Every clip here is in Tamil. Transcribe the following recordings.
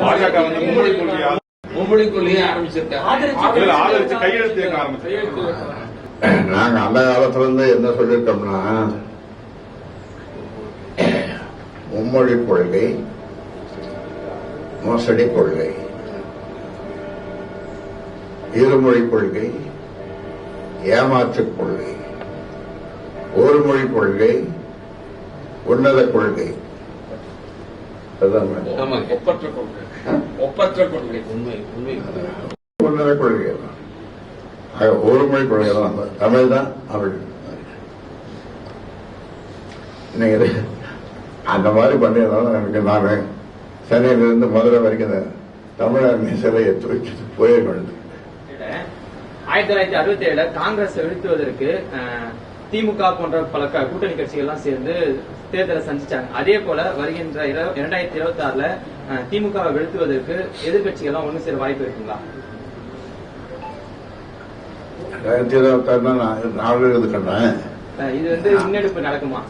பாஜக வந்து மும்மொழி கொள்கையை ஆதரிச்சு கையெழுத்து நாங்க அந்த காலத்துல இருந்து என்ன சொல்லிருக்கோம்னா, மும்மொழி கொள்கை மோசடி கொள்கை, இருமொழி கொள்கை ஏமாற்று கொள்கை, ஒரு மொழி கொள்கை உன்னத கொள்கை, ஒப்பற்ற கொள்கை உன்னத கொள்கை தான். ஒரு மொழி கொள்கை தான். தமிழ் தான் தமிழ். இன்னைக்கு அந்த மாதிரி பண்ணியதால எனக்கு நான் சென்னையிலிருந்து மதுரை வரைக்கும் தமிழர் சிலையை தூக்கி போயிருக்கணும். 1967 காங்கிரஸ் வீழ்த்துவதற்கு திமுக போன்ற பல கூட்டணி கட்சிகள் எல்லாம் சேர்ந்து தேர்தலை சந்திச்சாங்க. அதே போல வருகின்ற 2026 திமுகவை வீழ்த்துவதற்கு எதிர்கட்சிகள் எல்லாம் ஒண்ணு சேர வாய்ப்பு இருக்குங்களா? 2026 நாலு இது கண்டேன். இது முன்னெடுப்பு நடக்குமா?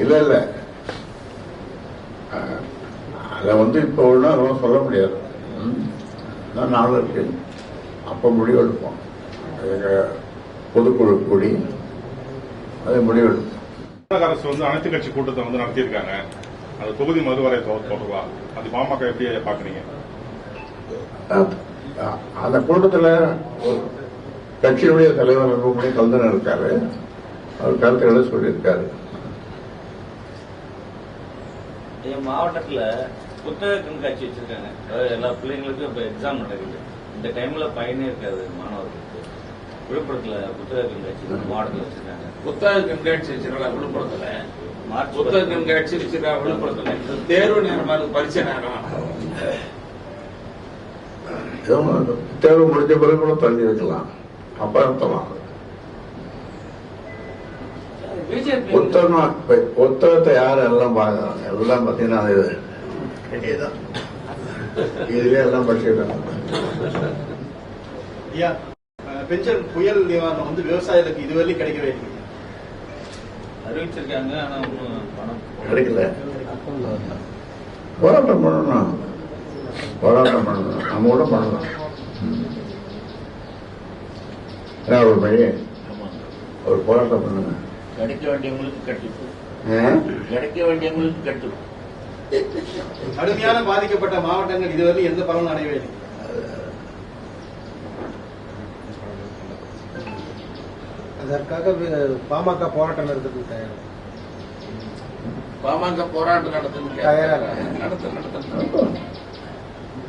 இல்ல இல்ல, அதை இப்ப ஒன்றும் சொல்ல முடியாது. நாள் இருக்கு, அப்ப முடிவெடுப்போம். பொதுக்குழு கூடி அதை முடிவெடுப்போம். தமிழக அரசு அனைத்து கட்சி கூட்டத்தை நடத்தியிருக்காங்க. அது தொகுதி மறுவரை தொடர்பா அது பாமக எப்படி பாக்குறீங்க? அந்த கூட்டத்தில் கட்சியுடைய தலைவர் அன்புமணி கலந்துன்னு இருக்காரு. அவர் கருத்துக்களை சொல்லியிருக்காரு. மாவட்டத்தில் புத்தக கண்காட்சி வச்சிருக்காங்க. எல்லா பிள்ளைங்களுக்கும் இப்ப எக்ஸாம் நடக்குது. இந்த டைம்ல பயனே இருக்காது மாணவர்களுக்கு. விழுப்புரத்தில் புத்தக கண்காட்சி மாவட்டத்தில் வச்சிருக்காங்க. புத்தக கண்காட்சி வச்சிருக்காங்க விழுப்புரத்துல. புத்தக கண்காட்சி வச்சிருக்காங்க விழுப்புரத்துல. தேர்வு நேரமா பரீட்சை நேரம். தேர்வு முடிஞ்ச பிறகு கூட தள்ளி வைக்கலாம், அப்புறம் புத்தகத்தை யாரும் எல்லாம் பாக்குறாங்க. எல்லாம் பாத்தீங்கன்னா இதுல எல்லாம் படிச்சுட்டாங்க. பென்ஷன் புயல் நிவாரணம் விவசாயிகளுக்கு இதுவரையும் கிடைக்கவே இல்லை. அறிவிச்சிருக்காங்க, ஆனா பணம் கிடைக்கல. போராட்டம் பண்ணணும், போராட்டம் பண்ணணும். நம்ம கூட பண்ணலாம். ஒரு வழி, ஒரு போராட்டம் பண்ணுங்க. கிடைக்க வேண்டியவங்களுக்கு கட்டு. கடுமையான பாதிக்கப்பட்ட மாவட்டங்கள் இதுவரை எந்த பலனும் அடையவே இல்லை. அதற்காக பாமக போராட்டம் நடத்துறது தயார். பாமக போராட்டம் நடத்த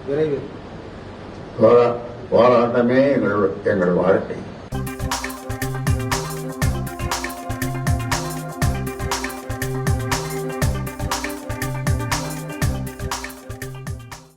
விரைவில் போராட்டமே எங்கள் வாழ்க்கை.